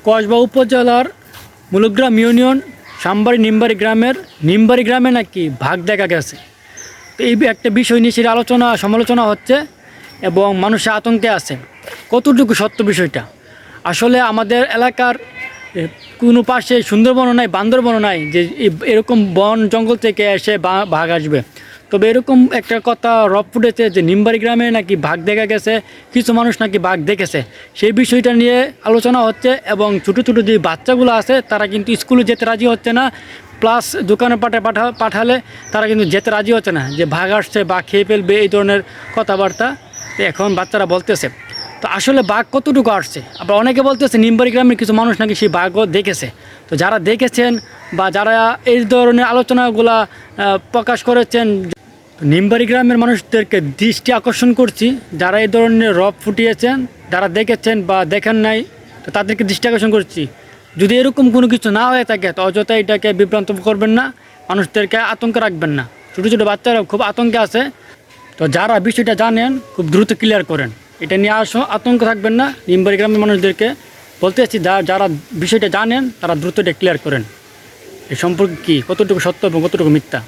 কসবা উপজেলার মুলগ্রাম ইউনিয়ন নিমবাড়ি গ্রামে নাকি বাঘ দেখা গেছে। তো এই একটা বিষয় নিয়ে সেটা সমালোচনা হচ্ছে এবং মানুষের আতঙ্কে আছে। কতটুকু সত্য বিষয়টা? আসলে আমাদের এলাকার কোনো পাশে সুন্দরবনও নাই, বান্দরবনও নাই যে এরকম বন জঙ্গল থেকে এসে বাঘ আসবে। তবে এরকম একটা কথা রব ফুটেছে যে নিমবাড়ি গ্রামে নাকি বাঘ দেখা গেছে, কিছু মানুষ নাকি বাঘ দেখেছে। সেই বিষয়টা নিয়ে আলোচনা হচ্ছে এবং ছোটো ছোটো যে বাচ্চাগুলো আছে তারা কিন্তু স্কুলে যেতে রাজি হচ্ছে না, প্লাস দোকানে পাঠালে তারা কিন্তু যেতে রাজি হচ্ছে না, যে বাঘ আসছে, বাঘ খেয়ে ফেলবে, এই ধরনের কথাবার্তা এখন বাচ্চারা বলতেছে। তো আসলে বাঘ কতটুকু আসছে? আবার অনেকে বলতেছে নিমবাড়ি গ্রামের কিছু মানুষ নাকি সেই বাঘও দেখেছে। তো যারা দেখেছেন বা যারা এই ধরনের আলোচনাগুলা প্রকাশ করেছেন, নিমবাড়ি গ্রামের মানুষদেরকে দৃষ্টি আকর্ষণ করছি, যারা এই ধরনের রব ফুটিয়েছেন, যারা দেখেছেন বা দেখেন নাই, তো তাদেরকে দৃষ্টি আকর্ষণ করছি, যদি এরকম কোনো কিছু না হয়ে থাকে তো অযথা এটাকে বিভ্রান্ত করবেন না, মানুষদেরকে আতঙ্কে রাখবেন না। ছোটো ছোটো বাচ্চারা খুব আতঙ্কে আছে। তো যারা বিষয়টা জানেন খুব দ্রুত ক্লিয়ার করেন, এটা নিয়ে আতঙ্ক থাকবেন না। নিমবাড়ি গ্রামের মানুষদেরকে বলতেছি, যারা বিষয়টা জানেন তারা দ্রুত এটা ক্লিয়ার করেন। এই সম্পর্কে কী, কতটুকু সত্য এবং কতটুকু মিথ্যা।